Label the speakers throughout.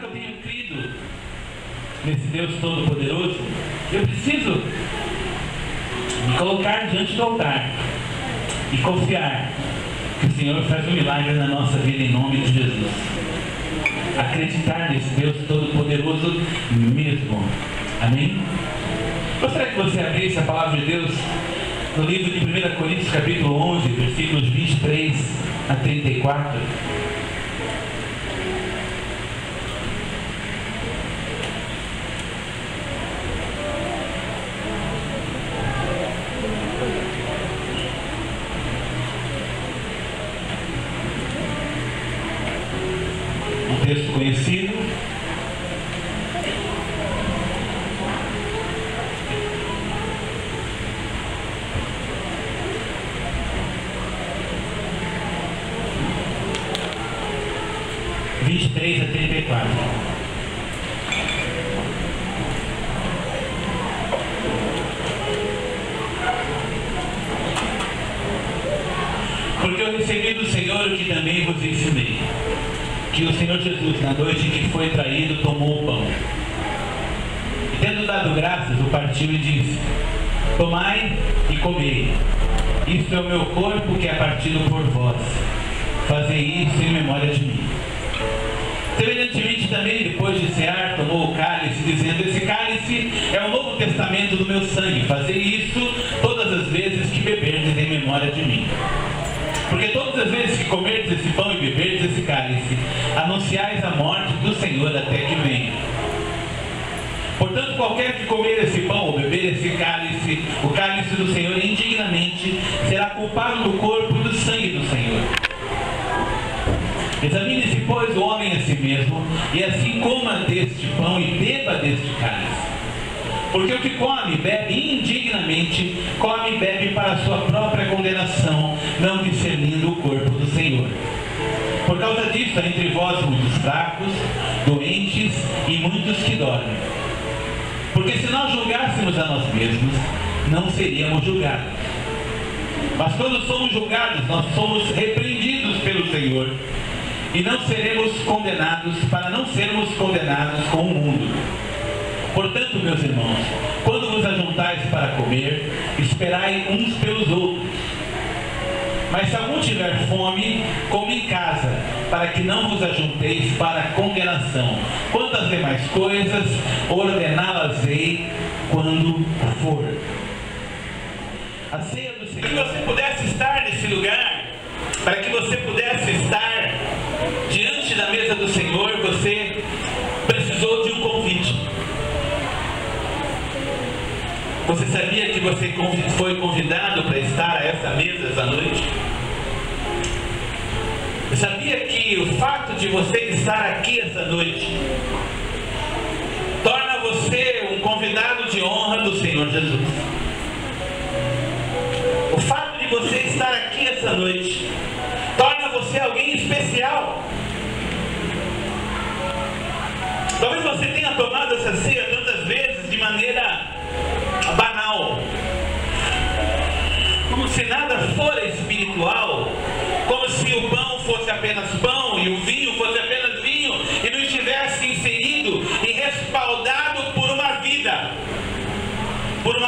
Speaker 1: que eu tenho crido nesse Deus Todo-Poderoso, eu preciso me colocar diante do altar e confiar que o Senhor faz um milagre na nossa vida em nome de Jesus. Acreditar nesse Deus Todo-Poderoso mesmo. Amém? Gostaria que você abrisse a palavra de Deus no livro de 1 Coríntios, capítulo 11, versículos 23 a 34. Um texto conhecido. A 34. Porque eu recebi do Senhor o que também vos ensinei, que o Senhor Jesus, na noite em que foi traído, tomou o pão e, tendo dado graças, o partiu e disse: tomai e comei, isto é o meu corpo que é partido por vós, fazei isso em memória de mim. Semelhantemente também, depois de cear, tomou o cálice, dizendo: esse cálice é o novo testamento do meu sangue, fazei isso todas as vezes que beberdes em memória de mim. Porque todas as vezes que comerdes esse pão e beberdes esse cálice, anunciais a morte do Senhor até que venha. Portanto, qualquer que comer esse pão ou beber esse cálice, o cálice do Senhor indignamente, será culpado do corpo e do sangue do Senhor. Examine-se, pois, o homem a si mesmo, e assim coma deste pão e beba deste cálice. Porque o que come e bebe indignamente, come e bebe para a sua própria condenação, não discernindo o corpo do Senhor. Por causa disso, há entre vós muitos fracos, doentes e muitos que dormem. Porque se nós julgássemos a nós mesmos, não seríamos julgados. Mas quando somos julgados, nós somos repreendidos pelo Senhor. E não seremos condenados, para não sermos condenados com o mundo. Portanto, meus irmãos, quando vos ajuntais para comer, esperai uns pelos outros. Mas se algum tiver fome, come em casa, para que não vos ajunteis para condenação. Quanto às demais coisas, ordená-las-ei quando for. A ceia do Senhor. Para que você pudesse estar nesse lugar, para que você pudesse estar diante da mesa do Senhor, você precisou de um convite. Você sabia que você foi convidado para estar a essa mesa essa noite? Você sabia que o fato de você estar aqui essa noite torna você um convidado de honra do Senhor Jesus? O fato de você estar aqui essa noite torna você alguém especial. Talvez você tenha tomado essa ceia tantas vezes de maneira banal, como se nada fora espiritual, como se o pão fosse apenas pão e o vinho fosse apenas vinho, e não estivesse inserido e respaldado por uma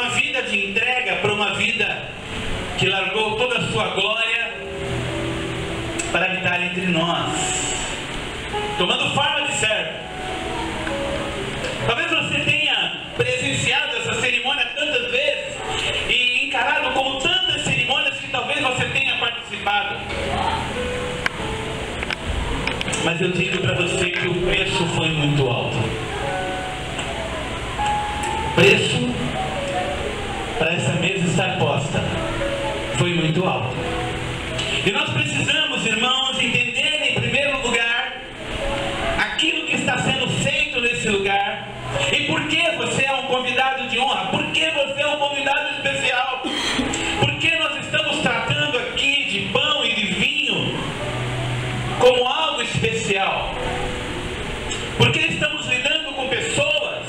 Speaker 1: vida de entrega, por uma vida que largou toda a sua glória para habitar entre nós, tomando forma de servo. Talvez você tenha presenciado essa cerimônia tantas vezes e encarado como tantas cerimônias que talvez você tenha participado. Mas eu digo para você que o preço foi muito alto. O preço para essa mesa estar posta foi muito alto. E nós precisamos, irmãos, entender em primeiro lugar aquilo que está sendo feito nesse lugar. E por que você é um convidado de honra? Por que você é um convidado especial? Por que nós estamos tratando aqui de pão e de vinho como algo especial? Porque estamos lidando com pessoas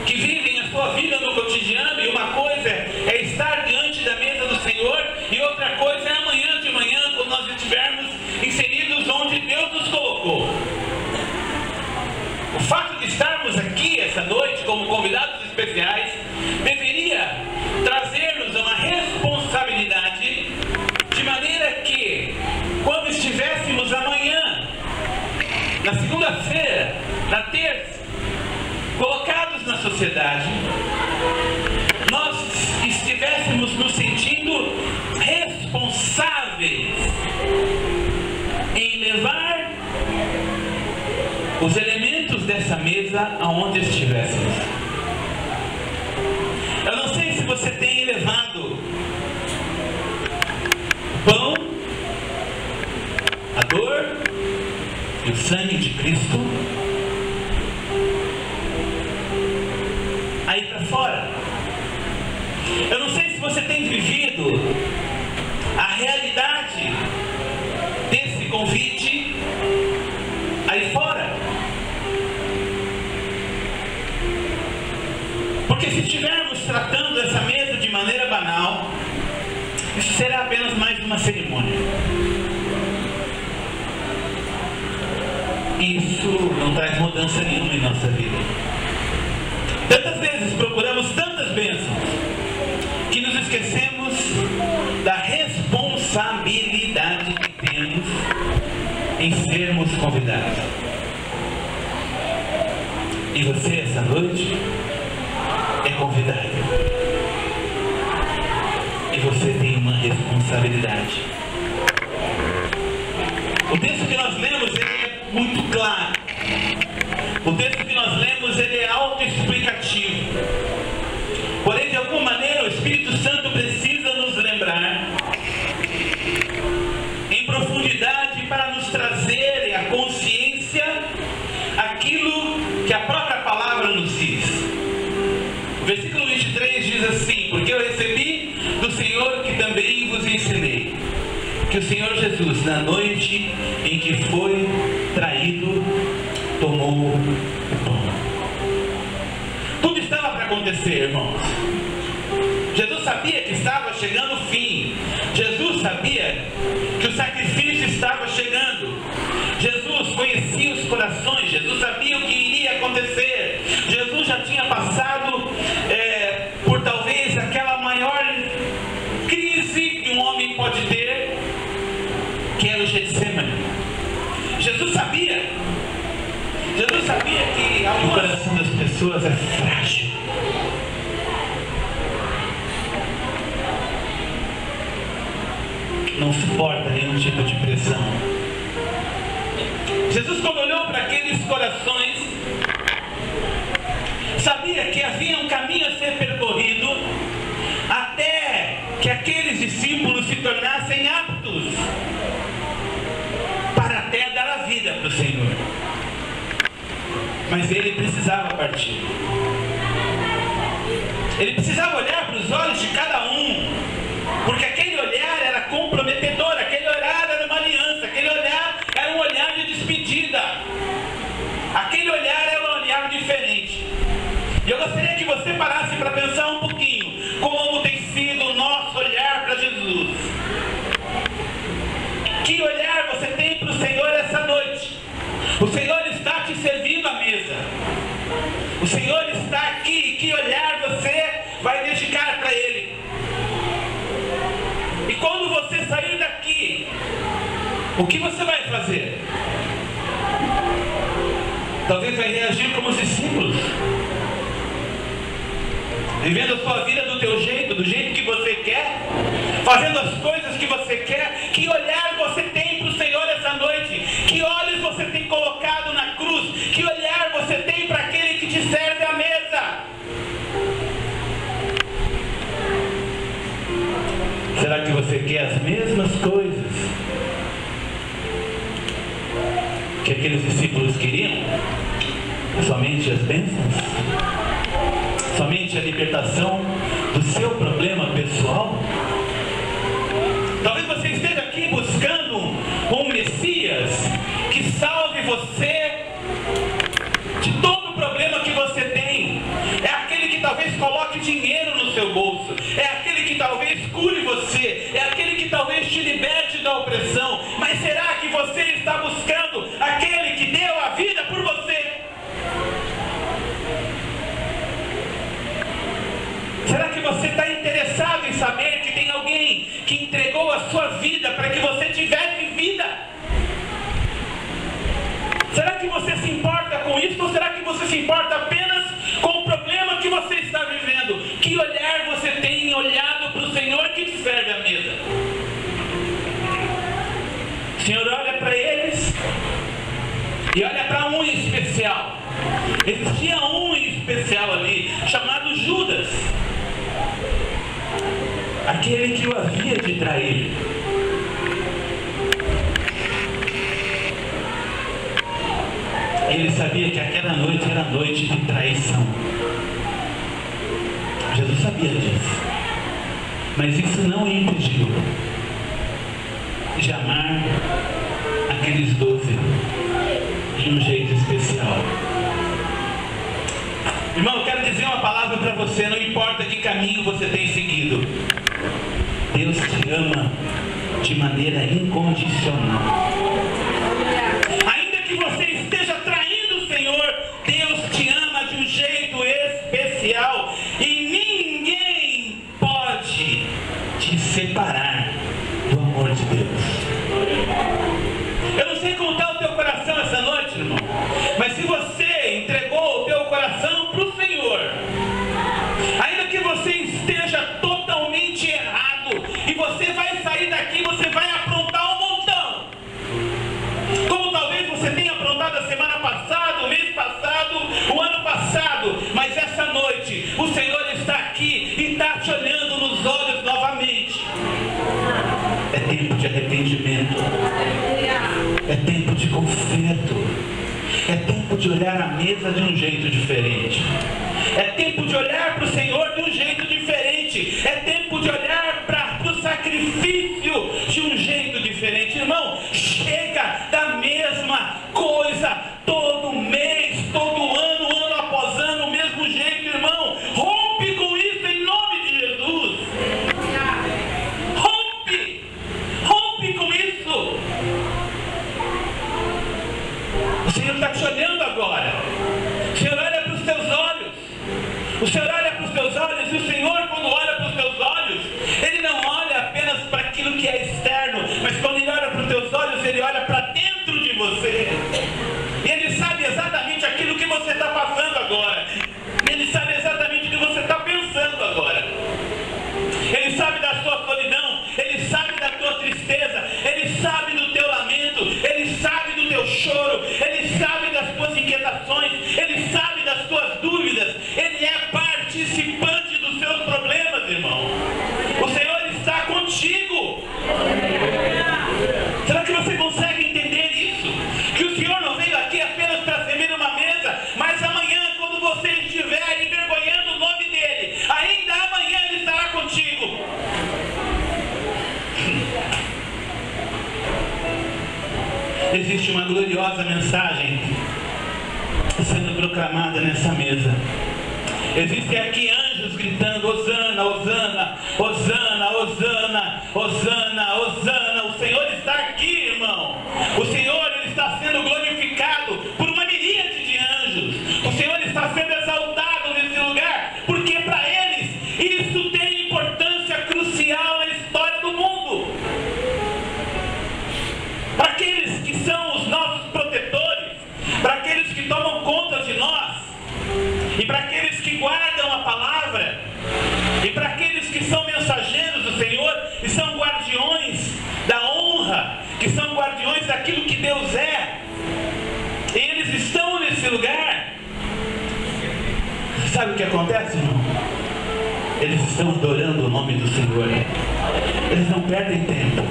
Speaker 1: que vivem a sua vida no cotidiano, e uma coisa é estar diante da mesa do Senhor, e outra coisa é amanhã de manhã, quando nós estivermos mesa aonde estivéssemos. Eu não sei se você tem levado pão, a dor e o sangue de Cristo aí para fora. Eu não sei se você tem vivido a realidade desse convite aí fora. Porque se estivermos tratando essa mesa de maneira banal, isso será apenas mais uma cerimônia. Isso não traz mudança nenhuma em nossa vida. Tantas vezes procuramos tantas bênçãos que nos esquecemos da responsabilidade que temos em sermos convidados. E você, essa noite, é convidado. E você tem uma responsabilidade. O texto que nós lemos, ele é muito claro. O texto que nós lemos, ele é autoexplicativo. Porém, de alguma maneira, o Espírito Santo precisa nos lembrar em profundidade para nos trazer à consciência aquilo que a própria palavra nos diz. O versículo 23 diz assim: porque eu recebi do Senhor que também vos ensinei, que o Senhor Jesus, na noite em que foi traído, tomou o pão. Tudo estava para acontecer, irmãos. Jesus sabia que estava chegando o fim. Jesus sabia que o sacrifício estava chegando. Jesus conhecia os corações. Jesus sabia o que iria acontecer. Jesus já tinha passado por talvez aquela maior crise que um homem pode ter, que era o Getsemane. Jesus sabia que o coração das pessoas é frágil. Não suporta nenhum tipo de pressão. Jesus, quando olhou para aqueles corações, sabia que havia um caminho a ser percorrido até que aqueles discípulos se tornassem aptos para até dar a vida para o Senhor. Mas ele precisava partir. Ele precisava olhar para os olhos de cada um, porque aquele olhar era comprometedor, aquele olhar era uma aliança, aquele olhar era um olhar de despedida, aquele olhar era um olhar diferente. E eu gostaria que você parasse para pensar um pouquinho como tem sido o nosso olhar para Jesus. Que olhar você tem para o Senhor essa noite? O Senhor está te servindo à mesa. O Senhor está aqui. Que olhar você vai dedicar para Ele? E quando você sair daqui, o que você vai fazer? Talvez vai reagir como os discípulos, vivendo a sua vida do teu jeito, do jeito que você quer, fazendo as coisas que você quer. Que olhar você tem para o Senhor essa noite? Que olhos você tem colocado na cruz? Que olhar você tem para aquele que te serve à mesa? Será que você quer as mesmas coisas que aqueles discípulos queriam? Somente as bênçãos? Somente a libertação do seu problema pessoal? Talvez você esteja aqui buscando um Messias que salve você de todo o problema que você tem. É aquele que talvez coloque dinheiro no seu bolso. É aquele que talvez cure você. É aquele que talvez te liberte da opressão. Mas será que você está buscando aquele que deu a vida por você? Será que você está interessado em saber que tem alguém que entregou a sua vida para que você tivesse vida? Será que você se importa com isso? Ou será que você se importa apenas com o problema que você está vivendo? Que olhar você tem olhado para o Senhor que te serve à mesa? O Senhor olha para eles e olha para um em especial. Existia um em especial ali, chamado Judas, aquele que o havia de trair. Ele sabia que aquela noite era noite de traição. Jesus sabia disso, mas isso não o impediu de amar aqueles 12 de um jeito especial. Irmão, eu quero dizer uma palavra para você, não importa que caminho você tem seguido, Deus te ama de maneira incondicional. Ainda que você esteja traindo o Senhor, Deus te ama de um jeito especial e ninguém pode te separar do amor de Deus. Eu não sei como está o teu coração essa noite, irmão, mas se você entregou o teu coração para o Senhor, ainda que você esteja totalmente errado, e você vai sair daqui, você vai aprontar um montão, como talvez você tenha aprontado a semana passada, o mês passado, o ano passado, mas essa noite o Senhor está aqui e está te olhando nos olhos novamente. É tempo de arrependimento, é tempo de conserto, é tempo de olhar a mesa de um jeito diferente, é tempo de olhar para o Senhor de um jeito diferente, é tempo de olhar para o sacrifício de um jeito diferente. Irmão, chega da mesma coisa todo mês, todo ano, ano após ano, o mesmo jeito, irmão. Rompe com isso em nome de Jesus. Rompe com isso. O Senhor está te olhando agora. O Senhor olha para os teus olhos. O Senhor olha para os teus olhos, e o Senhor, quando olha para os teus olhos, Ele não olha apenas para aquilo que é externo, mas quando Ele olha para os teus olhos, Ele olha para dentro de você. E Ele sabe exatamente aquilo que você está passando agora. Ele sabe exatamente o que você está pensando agora. Ele sabe da sua solidão, Ele sabe da tua tristeza, Ele sabe do teu lamento, Ele sabe do teu choro, Ele sabe das tuas inquietações, Ele sabe das tuas dúvidas, Ele é participante dos seus problemas, irmão. O Senhor está contigo. Será que você consegue entender isso? Que o Senhor não veio aqui apenas para servir uma mesa, mas amanhã, quando você estiver envergonhando o nome dEle, ainda amanhã Ele estará contigo. Existe uma gloriosa mensagem sendo proclamada nessa mesa. Existem aqui anjos gritando: Hosana, Hosana, Hosana, Hosana, Hosana, Hosana. O Senhor está aqui, irmão. O Senhor, Ele está sendo glorificado por uma miríade de anjos. O Senhor está sendo exaltado nesse lugar, porque para eles isso tem importância crucial na história do mundo. Para aqueles que são os nossos protetores, para aqueles que tomam conta de nós, e para aqueles que guardam a palavra, e para aqueles que são mensageiros do Senhor, e são guardiões da honra, que são guardiões daquilo que Deus é, e eles estão nesse lugar. Sabe o que acontece, irmão? Eles estão adorando o nome do Senhor. Eles não perdem tempo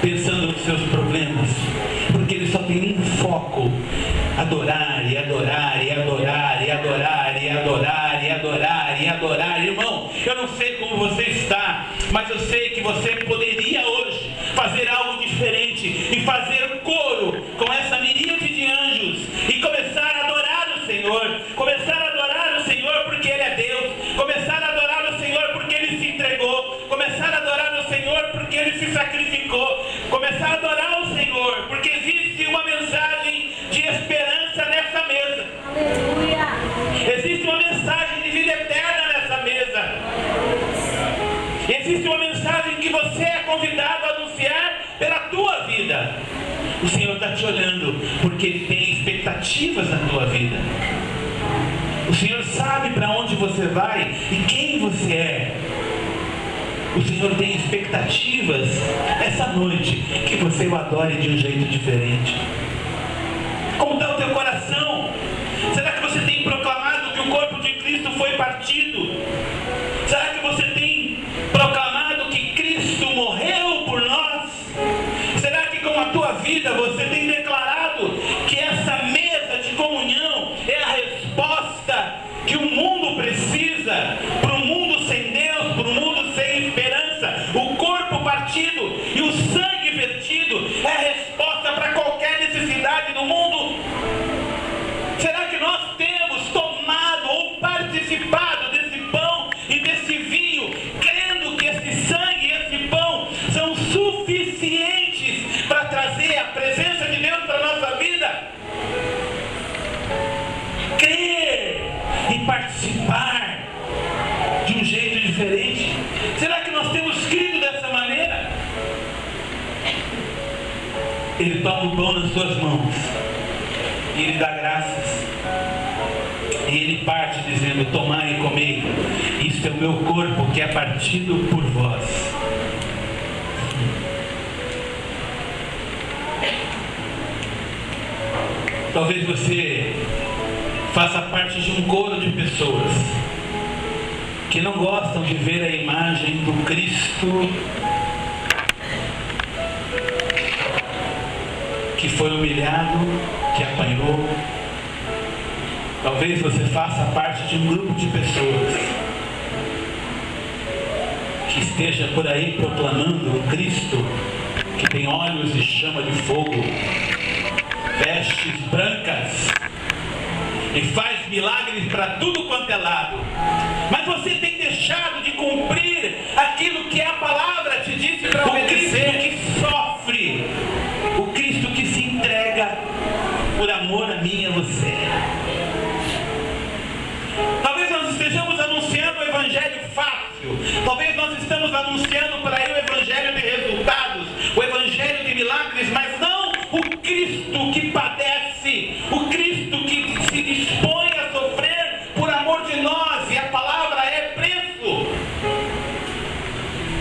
Speaker 1: pensando nos seus problemas, porque eles só têm um foco: adorar e adorar e adorar e adorar e adorar e adorar e adorar. Irmão, eu não sei como você está, mas eu sei que você poderia hoje fazer algo diferente e fazer coro com essa miríade de anjos e começar a adorar o Senhor, começar a adorar o Senhor porque Ele é Deus, começar a adorar o Senhor porque Ele se entregou, começar a adorar o Senhor porque Ele se sacrificou, começar a adorar o Senhor porque existe uma mensagem de esperança nessa mesa. Aleluia. Existe uma mensagem de vida eterna nessa mesa. Existe uma mensagem que você é convidado a anunciar pela tua vida. O Senhor está te olhando porque Ele tem expectativas na tua vida. O Senhor sabe para onde você vai e quem você é. O Senhor tem expectativas essa noite que você o adore de um jeito diferente. Como está o teu coração? Será que você tem proclamado Ele toma o pão nas suas mãos e Ele dá graças. E Ele parte dizendo: tomai e comei, isto é o meu corpo que é partido por vós. Talvez você faça parte de um coro de pessoas que não gostam de ver a imagem do Cristo que foi humilhado, que apanhou. Talvez você faça parte de um grupo de pessoas que esteja por aí proclamando um Cristo que tem olhos de chama de fogo, vestes brancas e faz milagres para tudo quanto é lado. Mas você tem deixado de cumprir aquilo que a palavra te disse para obedecer. O Cristo que sofre, o Cristo que se entrega por amor a mim e a você. Talvez nós estejamos anunciando o evangelho fácil. Talvez nós estamos anunciando por aí o evangelho de resultados, o evangelho de milagres, mas não o Cristo que padece, o Cristo que se dispõe a sofrer por amor de nós, e a palavra é preço.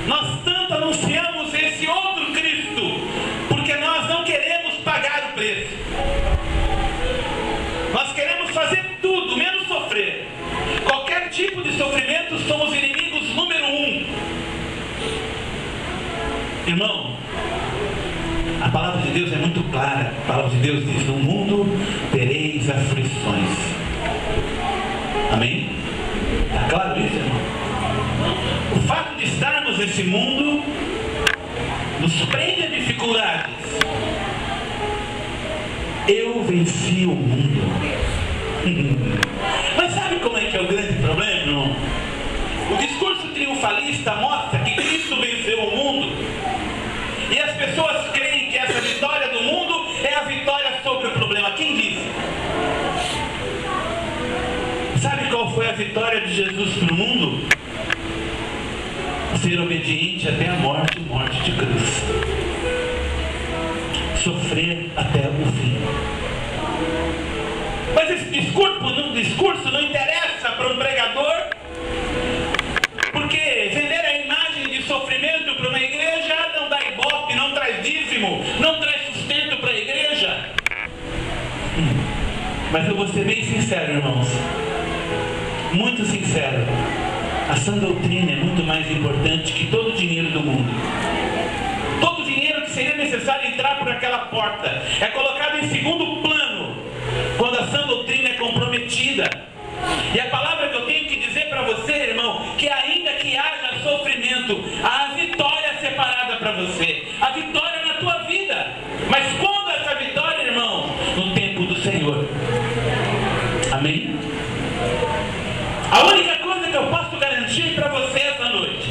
Speaker 1: Nós tanto anunciamos esse outro Cristo, porque nós não queremos pagar o preço. Nós queremos fazer tudo, menos sofrer. Qualquer tipo de sofrimento somos inimigos número 1. Irmão, a palavra de Deus é muito clara. A palavra de Deus diz: no mundo tereis aflições. Amém? Está claro isso, irmão? O fato de estarmos nesse mundo nos prende a dificuldades. Eu venci o mundo. Mas sabe como é que é o grande problema, irmão? O discurso triunfalista mostra que Cristo venceu o mundo, e as pessoas creem que essa vitória do mundo é a vitória sobre o problema. Quem disse? Sabe qual foi a vitória de Jesus para o mundo? Ser obediente até a morte de cruz. Sofrer até o fim. Mas esse discurso não interessa para um pregador, porque vender a imagem de sofrimento para uma igreja não dá ibope, não traz dízimo, não traz sustento para a igreja. Mas eu vou ser bem sincero, irmãos, muito sincero. A sã doutrina é muito mais importante que todo o dinheiro do mundo. Todo o dinheiro que seria necessário entrar por aquela porta é colocado em segundo plano quando a sã doutrina é comprometida. E a palavra que eu tenho que dizer para você, irmão, que ainda que haja sofrimento, há a vitória separada para você, a vitória na tua vida. Mas quando essa vitória, irmão? No tempo do Senhor. Amém? A única coisa que eu posso garantir para você essa noite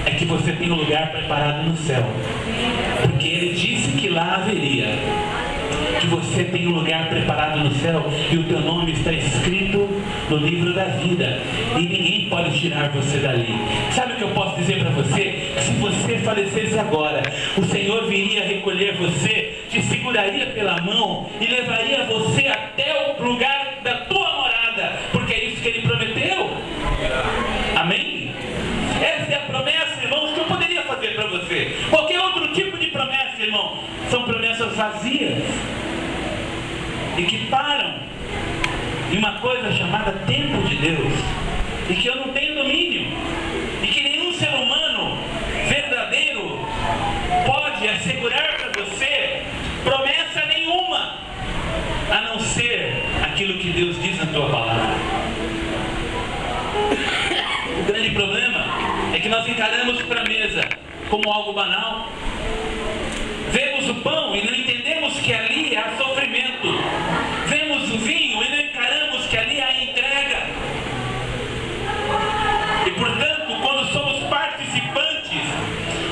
Speaker 1: é que você tem um lugar preparado no céu, porque Ele disse que lá haveria. Que você tem um lugar preparado no céu e o teu nome está escrito no livro da vida e ninguém pode tirar você dali. Sabe o que eu posso dizer para você? Que se você falecesse agora, o Senhor viria recolher você, te seguraria pela mão e levaria você até o lugar da tua morada, porque é isso que Ele prometeu. Amém? Essa é a promessa, irmãos, que eu poderia fazer para você. Qualquer outro tipo de promessa, irmão, são promessas vazias e que param em uma coisa chamada tempo de Deus, e que eu não tenho domínio, e que nenhum ser humano verdadeiro pode assegurar para você promessa nenhuma, a não ser aquilo que Deus diz na tua palavra. O grande problema é que nós encaramos para a mesa como algo banal. Vemos o pão e não entendemos que ali há sofrimento. Vemos o vinho e não encaramos que ali há entrega. E portanto, quando somos participantes,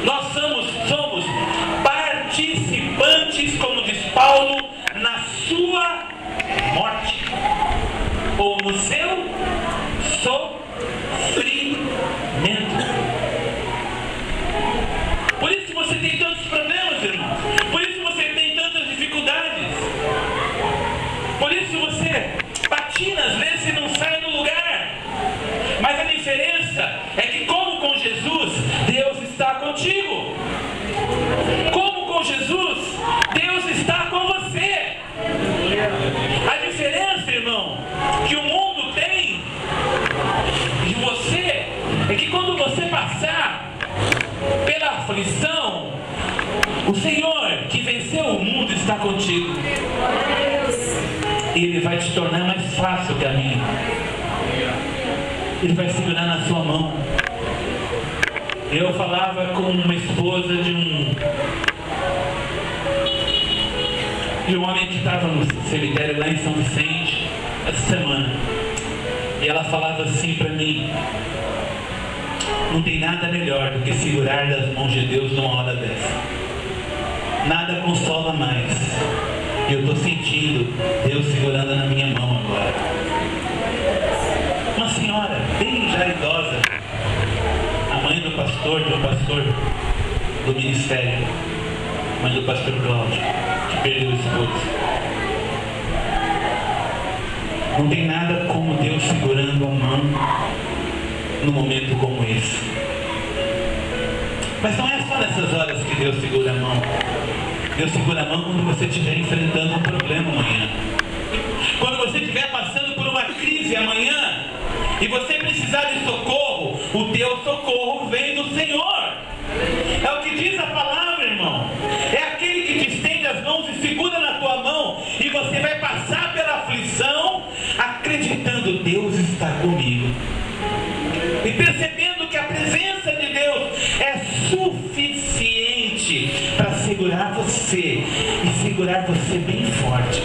Speaker 1: nós somos participantes, como diz Paulo, na sua morte, ou no seu sofrimento. Por isso você tem tantos problemas, irmãos. Por isso
Speaker 2: passar pela aflição, o Senhor que venceu o mundo está contigo. E Ele vai te tornar mais fácil o caminho. Ele vai segurar na sua mão. Eu falava com uma esposa de um homem que estava no cemitério lá em São Vicente essa semana. E ela falava assim para mim: não tem nada melhor do que segurar das mãos de Deus numa hora dessa. Nada consola mais. E eu estou sentindo Deus segurando na minha mão agora. Uma senhora bem já idosa, a mãe do pastor do ministério, mãe do pastor Cláudio, que perdeu o esposo. Não tem nada como Deus segurando a mão num momento como esse. Mas não é só nessas horas que Deus segura a mão. Deus segura a mão quando você estiver enfrentando um problema amanhã. Quando você estiver passando por uma crise amanhã e você precisar de socorro, o teu socorro vem do Senhor. É o que diz a palavra, irmão. É aquele que te estende as mãos e segura na tua mão, e você vai passar pela aflição acreditando: Deus está comigo. E percebendo que a presença de Deus é suficiente para segurar você, e segurar você bem forte.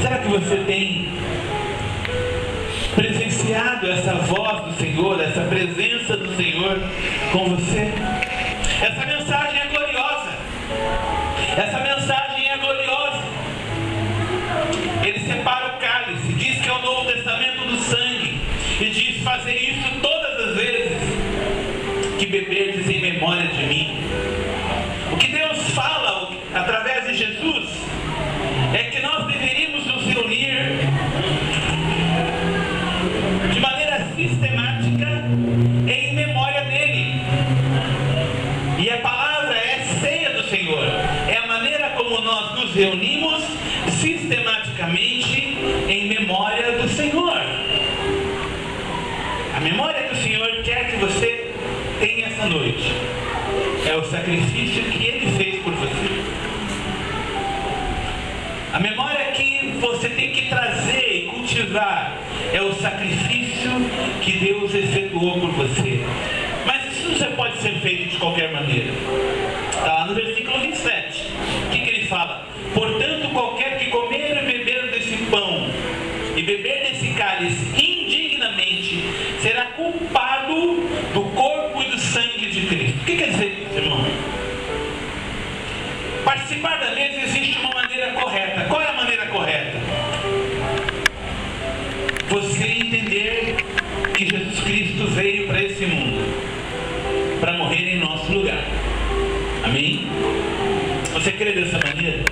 Speaker 2: Será que você tem presenciado essa voz do Senhor, essa presença do Senhor com você? Essa mensagem é gloriosa. Essa mensagem é gloriosa. Ele separa o cálice, diz que é o Novo Testamento do sangue, e diz: fazer isso todas as vezes que beberdes em memória de mim. O que Deus fala através de Jesus é que nós deveríamos nos reunir de maneira sistemática em memória dele. E a palavra é ceia do Senhor. É a maneira como nós nos reunimos sistematicamente em memória do Senhor. A memória que o Senhor quer que você tenha essa noite é o sacrifício que Ele fez por você. A memória que você tem que trazer e cultivar é o sacrifício que Deus efetuou por você. Mas isso não pode ser feito de qualquer maneira. Está lá no versículo 27. O que ele fala? Portanto, qualquer que comer e beber desse pão e beber desse cálice indignamente será culpado do corpo e do sangue de Cristo. O que quer dizer isso, irmão? Participar da mesa existe uma maneira correta. Qual é a maneira correta? Você entender que Jesus Cristo veio para esse mundo para morrer em nosso lugar. Amém? Você crê dessa maneira?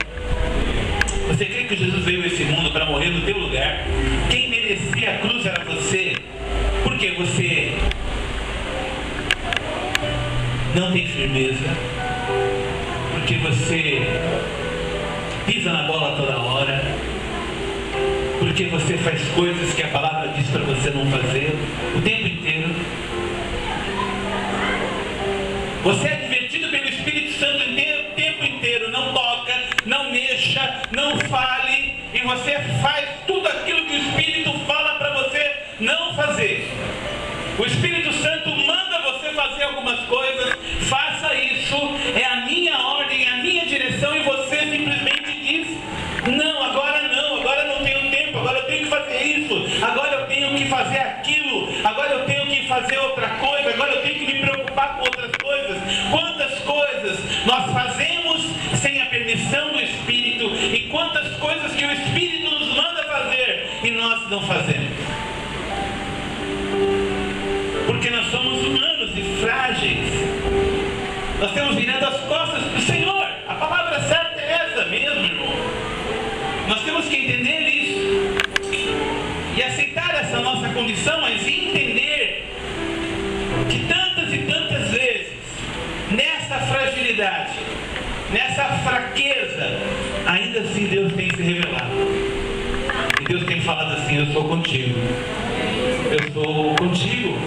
Speaker 2: Você crê que Jesus veio a esse mundo para morrer no teu lugar? Quem merecia a cruz era você. Porque você não tem firmeza, porque você pisa na bola toda hora, porque você faz coisas que a palavra diz para você não fazer o tempo inteiro. Você é advertido pelo Espírito Santo o tempo inteiro: não toca, não mexa, não fale, e você faz tudo aquilo que o Espírito fala para você não fazer. O Espírito Santo manda você fazer algumas coisas: faça isso, é a minha ordem, é a minha direção, e você simplesmente diz: não, agora não tenho tempo, agora eu tenho que fazer isso, agora eu tenho que fazer aquilo, agora eu tenho que fazer outra coisa, agora eu tenho que me preocupar com outras coisas. Quantas coisas nós fazemos sem a permissão do Espírito, e quantas coisas que o Espírito nos manda fazer e nós não fazemos. Porque nós somos humanos e frágeis. Nós temos virado as costas para o Senhor. A palavra certa é essa mesmo, irmão. Nós temos que entender isso e aceitar essa nossa condição, mas entender que tantas e tantas vezes, nessa fragilidade, nessa fraqueza, ainda assim Deus tem se revelado. E Deus tem falado assim: eu sou contigo. Eu sou contigo.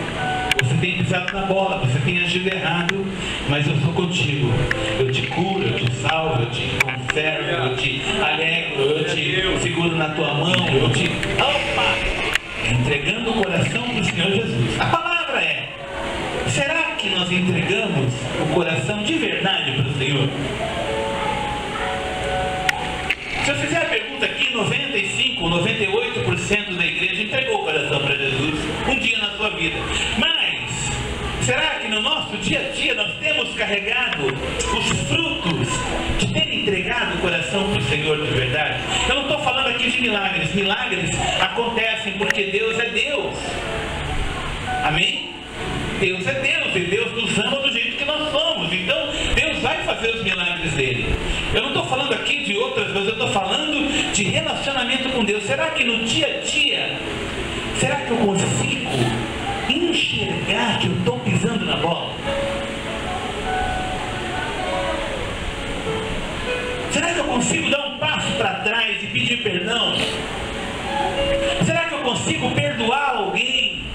Speaker 2: Você
Speaker 1: você tem pisado na bola, você tem agido errado, mas eu sou contigo. Eu te curo, eu te salvo, eu te conservo, eu te alegro, eu te seguro na tua mão, eu te... Opa! Entregando o coração para o Senhor Jesus. A palavra é: será que nós entregamos o coração de verdade para o Senhor? Se eu fizer a pergunta aqui, 95, 98% da igreja entregou o coração para Jesus um dia na sua vida. Mas, será que no nosso dia a dia nós temos carregado os frutos de ter entregado o coração para o Senhor de verdade? Eu não estou falando aqui de milagres. Milagres acontecem porque Deus é Deus. Amém? Deus é Deus, e Deus nos ama do jeito que nós somos. Então, Deus vai fazer os milagres dele. Eu não estou falando aqui de outras coisas, eu estou falando de relacionamento com Deus. Será que no dia a dia, será que eu consigo enxergar que eu estou pisando na bola? Será que eu consigo dar um passo para trás e pedir perdão? Será que eu consigo perdoar alguém?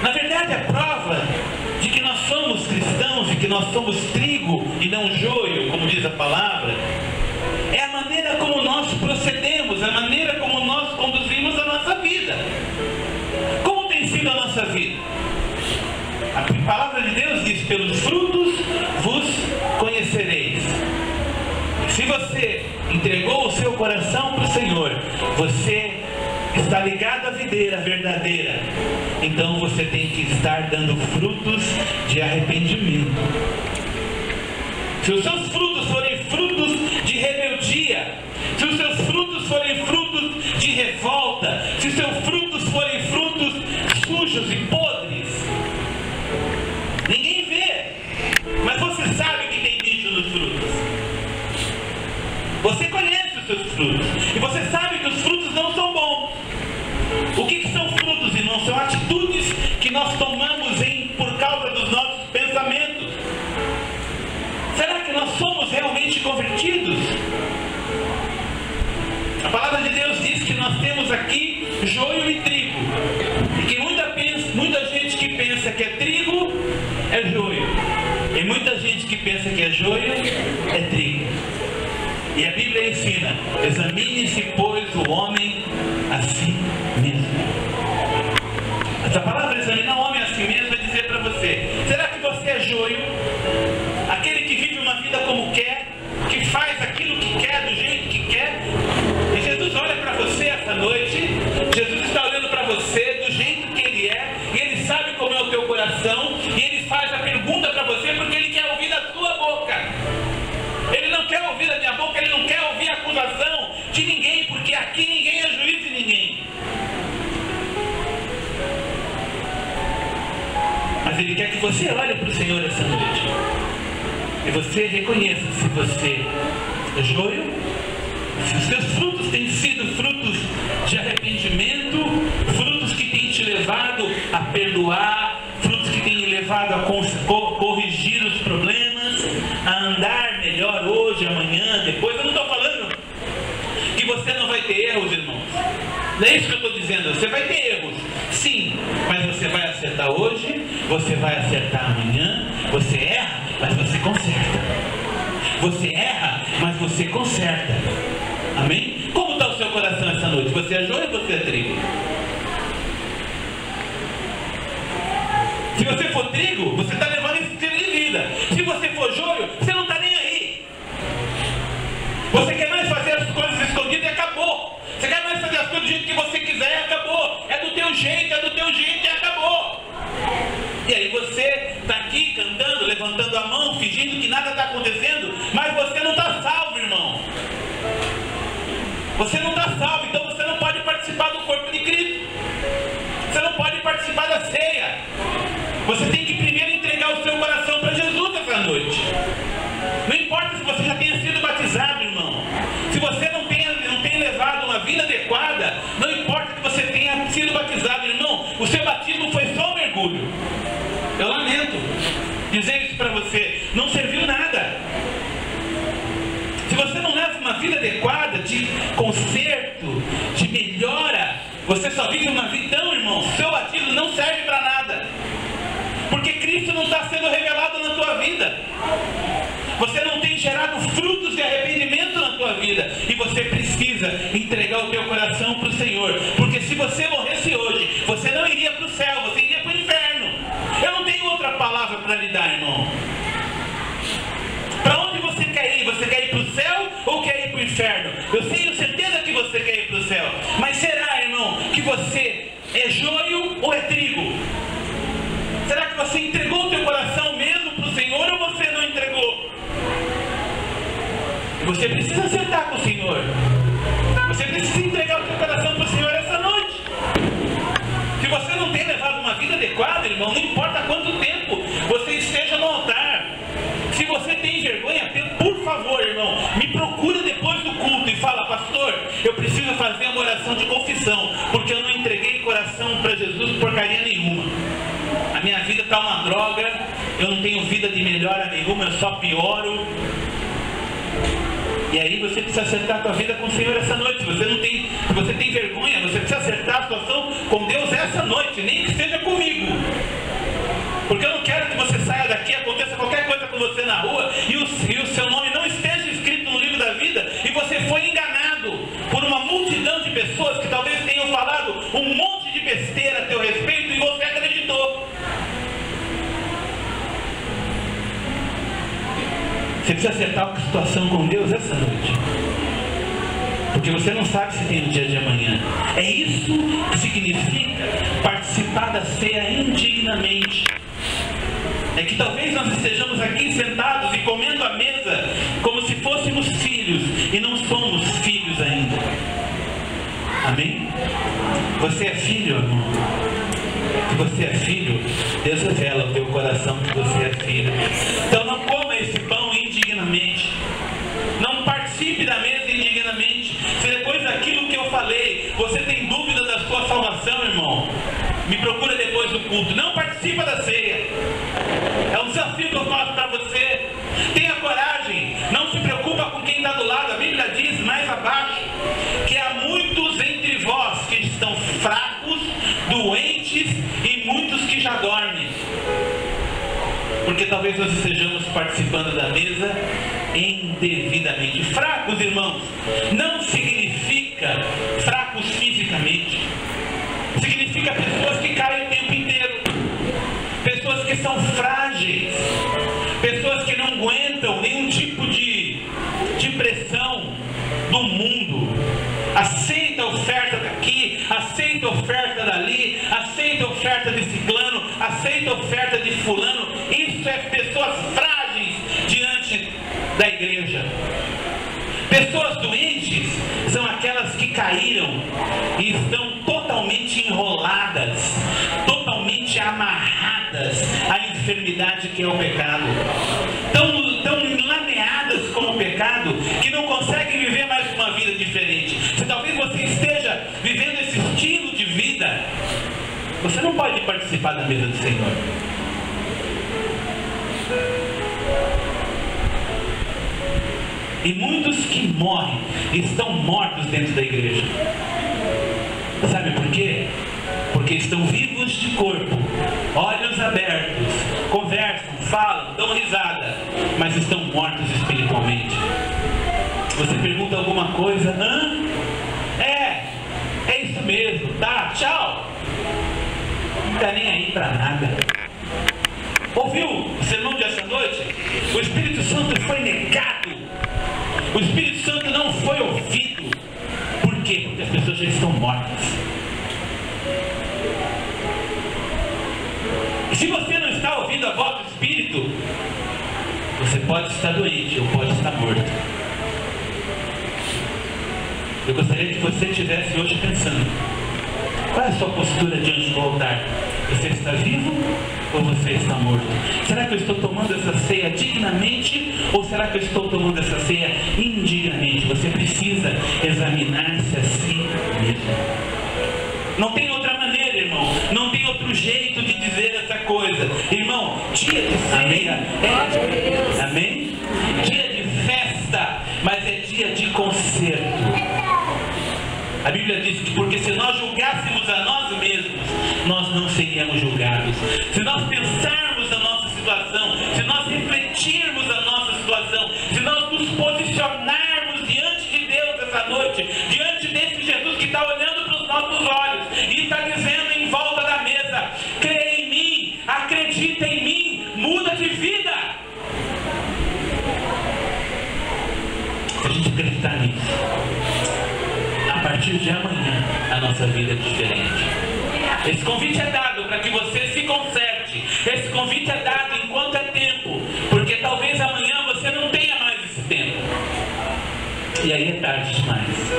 Speaker 1: Na verdade, a prova de que nós somos cristãos e que nós somos trigo e não joio, como diz a palavra, é a maneira como nós procedemos, a maneira como nós conduzimos a nossa vida. Como tem sido a nossa vida? A palavra de Deus diz: pelos frutos vos conhecereis. Se você entregou o seu coração para o Senhor, você está ligado à videira verdadeira, então você tem que estar dando frutos de arrependimento. Se os seus frutos forem frutos de rebeldia, se os seus frutos forem frutos de revolta, se os seus frutos forem frutos sujos e podres, ninguém vê, mas você sabe que tem bicho nos frutos. Você conhece os seus frutos e você sabe que os frutos não são bons. O que são frutos, irmãos? São atitudes que nós tomamos por causa dos nossos pensamentos. Será que nós somos realmente convertidos? A palavra de Deus diz que nós temos aqui joio e trigo, e que muita gente que pensa que é trigo é joio, e muita gente que pensa que é joio é trigo. E a Bíblia ensina: examine-se, pois, o homem a si mesmo. Essa palavra examinar o homem a si mesmo é dizer para você: será que você é joio? Aquele que vive uma vida como quer, que faz aquilo que quer, do jeito que quer. E Jesus olha para você essa noite, Jesus está olhando para você do jeito que Ele é, e Ele sabe como é o teu coração, e Ele faz a pergunta para você porque Ele quer ouvir da tua boca. Ele não quer ouvir da minha boca, Ele não quer ouvir a acusação de ninguém, porque aqui ninguém é juiz de ninguém. Mas Ele quer que você olhe para o Senhor essa noite e você reconheça se você é joio, se os seus frutos têm sido frutos de arrependimento, frutos que têm te levado a perdoar, frutos que têm levado a corrigir os problemas, a andar melhor hoje, amanhã, depois. Eu não estou falando que você não vai ter erros, irmãos. Não é isso que eu estou dizendo. Você vai ter erros, sim, mas você vai acertar hoje, você vai acertar amanhã. Você erra, mas você conserta. Você erra, mas você conserta. Amém? Como está o seu coração essa noite? Você é joio ou você é trigo? Se você for trigo, você está levando esse estilo de vida. Se você for joio, você não está nem aí. Você quer mais fazer as coisas escondidas e acabou. Você quer mais fazer as coisas do jeito que você quiser e acabou. É do teu jeito e acabou. E aí você está aqui cantando, levantando a mão, fingindo que nada está acontecendo, mas você não está salvo, irmão. Você não está salvo, então você não pode participar do corpo de Cristo. Você não pode participar da ceia. Você tem que primeiro entregar o seu coração para Jesus essa noite. Não importa se você já tenha sido batizado, irmão. Se você não tem levado uma vida adequada, não importa que você tenha sido batizado, irmão. O seu batismo foi só um mergulho. Eu lamento dizer isso para você. Não serviu nada. Se você não leva uma vida adequada de conserto, de melhora, você só vive uma vida. Então, irmão, seu batismo não serve
Speaker 2: Você não tem gerado frutos de arrependimento na tua vida. E você precisa entregar o teu coração para o Senhor. Porque se você morresse hoje, você não iria para o céu, você iria para o inferno. Eu não tenho outra palavra para lhe dar, irmão. Para onde você quer ir? Você quer ir para o céu ou quer ir para o inferno? Eu tenho certeza que você quer ir para o céu. Mas será, irmão, que você é joio ou é trigo? Será que você entregou o teu coração mesmo para o Senhor ou você não entregou? Você precisa sentar com o Senhor. Você precisa entregar o teu coração para o Senhor essa noite. Se você não tem levado uma vida adequada, irmão, não importa quanto tempo você esteja no altar. Se você tem vergonha, por favor, irmão, me procura depois do culto e fala: pastor, eu preciso fazer uma oração de confissão, porque eu não entreguei coração para Jesus porcaria nenhuma. A minha vida está uma droga, eu não tenho vida de melhora nenhuma, eu só pioro. E aí você precisa acertar a tua vida com o Senhor essa noite. Se você tem vergonha, você precisa acertar a situação com Deus essa noite, nem que seja comigo. Porque eu não quero que você saia daqui, aconteça qualquer coisa com você na rua e o seu nome não esteja escrito no livro da vida e você foi enganado por uma multidão de pessoas que talvez tenham falado um monte de besteira a teu respeito e você acreditou. Você precisa acertar a situação com Deus essa noite. Porque você não sabe se tem um dia de amanhã. É isso que significa participar da ceia indignamente. É que talvez nós estejamos aqui sentados e comendo à mesa como se fôssemos filhos e não somos filhos ainda. Amém? Você é filho, irmão? Se você é filho, Deus revela ao teu coração que você é filho. Então não coma esse pão indignamente. Não participe da mesa indignamente. Se depois daquilo que eu falei, você tem dúvida da sua salvação, irmão, me procura depois do culto. Não participa da ceia. É um desafio que eu faço para você. Tenha coragem. Não se preocupa com quem está do lado. A Bíblia diz mais abaixo que há muitos entre vós que estão fracos, doentes e muitos que já dormem. Porque talvez nós estejamos participando da mesa indevidamente. Fracos, irmãos, não significa fracos fisicamente. Significa pessoas que caem o tempo inteiro. Pessoas que são frágeis. Pessoas que não aguentam nenhum tipo de pressão do mundo. Aceita a oferta daqui, aceita a oferta dali, aceita a oferta de ciclano, aceita a oferta de fulano. Isso é pessoas frágeis diante da igreja. Pessoas doentes são aquelas que caíram e estão totalmente enroladas, totalmente amarradas à enfermidade que é o pecado. Tão enlameadas com o pecado que não conseguem viver mais uma vida diferente. Se talvez você esteja vivendo esse estilo de vida, você não pode participar da mesa do Senhor. E muitos que morrem estão mortos dentro da igreja. Sabe por quê? Porque estão vivos de corpo, olhos abertos, conversam, falam, dão risada, mas estão mortos espiritualmente. Você pergunta alguma coisa? Hã? É isso mesmo, tá? Tchau. Não está nem aí para nada. Ouviu o sermão de essa noite? O Espírito Santo foi negado. O Espírito Santo não foi ouvido. Por quê? Porque as pessoas já estão mortas. E se você não está ouvindo a voz do Espírito, você pode estar doente ou pode estar morto. Eu gostaria que você estivesse hoje pensando: qual é a sua postura diante do altar? Você está vivo ou você está morto? Será que eu estou tomando essa ceia dignamente ou será que eu estou tomando essa ceia indignamente? Você precisa examinar-se a si mesmo. Não tem outra maneira, irmão. Não tem outro jeito de dizer essa coisa. Irmão, dia de ceia é... Amém? Dia de festa, mas é dia de conserto. A Bíblia diz que porque se nós julgássemos a nós mesmos, nós não seríamos julgados. Se nós pensarmos na nossa situação, se nós refletirmos acreditar nisso. A partir de amanhã, a nossa vida é diferente. Esse convite é dado para que você se conserte. Esse convite é dado enquanto é tempo, porque talvez amanhã você não tenha mais esse tempo. E aí é tarde demais.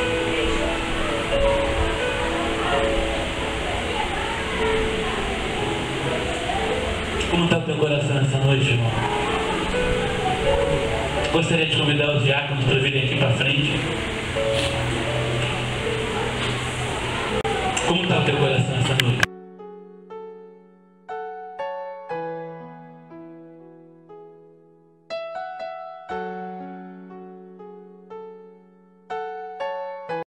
Speaker 2: Como está o teu coração essa noite, irmão? Gostaria de convidar os diáconos para virem aqui para frente. Como está o teu coração essa noite?